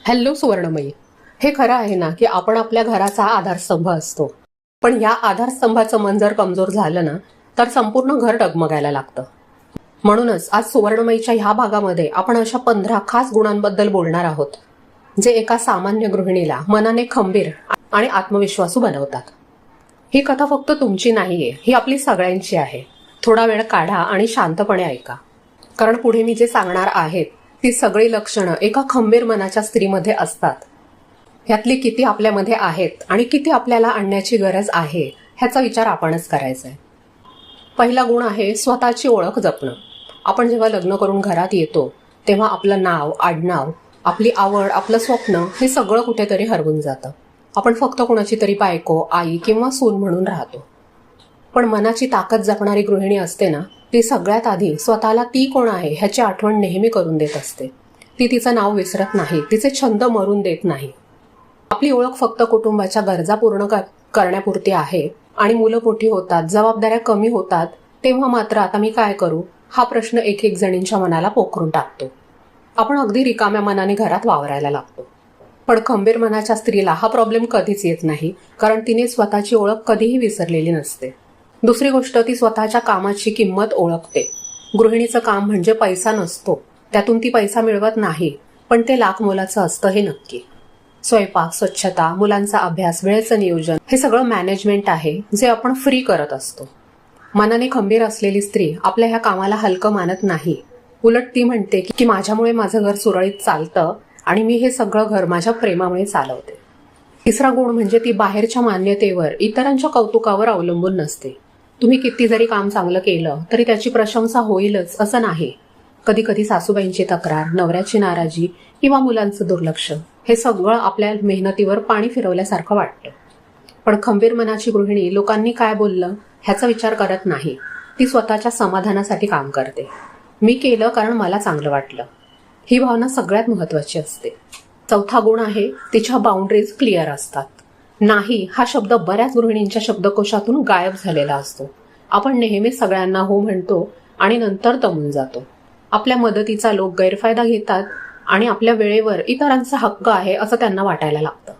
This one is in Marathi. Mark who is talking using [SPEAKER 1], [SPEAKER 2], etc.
[SPEAKER 1] हॅलो सुवर्णमयी, हे खरं आहे ना की आपण आपल्या घराचा आधारस्तंभ असतो. पण या आधारस्तंभाचं मन जर कमजोर झालं ना तर संपूर्ण घर डगमगायला लागतं. म्हणूनच आज सुवर्णमयीच्या ह्या भागामध्ये आपण अशा 15 खास गुणांबद्दल बोलणार आहोत, जे एका सामान्य गृहिणीला मनाने खंबीर आणि आत्मविश्वासू बनवतात. ही कथा फक्त तुमची नाहीये, ही आपली सगळ्यांची आहे. थोडा वेळ काढा आणि शांतपणे ऐका, कारण पुढे मी जे सांगणार आहेत ती सगळी लक्षणं एका खंबीर मनाच्या स्त्रीमध्ये असतात. ह्यातली किती आपल्यामध्ये आहेत आणि किती आपल्याला आणण्याची गरज आहे ह्याचा विचार आपणच करायचा आहे. पहिला गुण आहे स्वतःची ओळख जपणं. आपण जेव्हा लग्न करून घरात येतो तेव्हा आपलं नाव, आडनाव, आपली आवड, आपलं स्वप्न हे सगळं कुठेतरी हरवून जातं. आपण फक्त कोणाची तरी बायको, आई किंवा सून म्हणून राहतो. पण मनाची ताकद जपणारी गृहिणी असते ना, ती सगळ्यात आधी स्वतःला ती कोण आहे ह्याची आठवण नेहमी करून देत असते. ती तिचं नाव विसरत नाही, तिचे छंद मरून देत नाही. आपली ओळख फक्त कुटुंबाच्या गरजा पूर्ण करण्यापुरती आहे आणि मुलं मोठी होतात, जबाबदाऱ्या कमी होतात, तेव्हा मात्र आता मी काय करू हा प्रश्न एक एक जणींच्या मनाला पोखरून टाकतो. आपण अगदी रिकाम्या मनाने घरात वावरायला लागतो. पण खंबीर मनाच्या स्त्रीला हा प्रॉब्लेम कधीच येत नाही, कारण तिने स्वतःची ओळख कधीही विसरलेली नसते. दुसरी गोष्ट, ती स्वतःच्या कामाची किंमत ओळखते. गृहिणीचं काम म्हणजे पैसा नसतो, त्यातून ती पैसा मिळवत नाही, पण ते लाख मोलाचं असतं हे नक्की. स्वयंपाक, स्वच्छता, मुलांचा अभ्यास, वेळेचं नियोजन हे सगळं मॅनेजमेंट आहे जे आपण फ्री करत असतो. मनाने खंबीर असलेली स्त्री आपल्या ह्या कामाला हलकं मानत नाही. उलट ती म्हणते की माझ्यामुळे माझं घर सुरळीत चालतं आणि मी हे सगळं घर माझ्या प्रेमामुळे चालवते. तिसरा गुण म्हणजे ती बाहेरच्या मान्यतेवर, इतरांच्या कौतुकावर अवलंबून नसते. तुम्ही किती जरी काम चांगलं केलं तरी त्याची प्रशंसा होईलच असं नाही. कधी कधी सासूबाईंची तक्रार, नवऱ्याची नाराजी किंवा मुलांचं दुर्लक्ष हे सगळं आपल्या मेहनतीवर पाणी फिरवल्यासारखं वाटतं. पण खंबीर मनाची गृहिणी लोकांनी काय बोललं ह्याचा विचार करत नाही. ती स्वतःच्या समाधानासाठी काम करते. मी केलं कारण मला चांगलं वाटलं, ही भावना सगळ्यात महत्वाची असते. चौथा गुण आहे, तिच्या बाउंड्रीज क्लिअर असतात. नाही हा शब्द बऱ्याच गृहिणींच्या शब्दकोशातून गायब झालेला असतो. आपण नेहमी सगळ्यांना हो म्हणतो आणि नंतर दमून जातो. आपल्या मदतीचा लोक गैरफायदा घेतात आणि आपल्या वेळेवर इतरांचा हक्क आहे असं त्यांना वाटायला लागतं.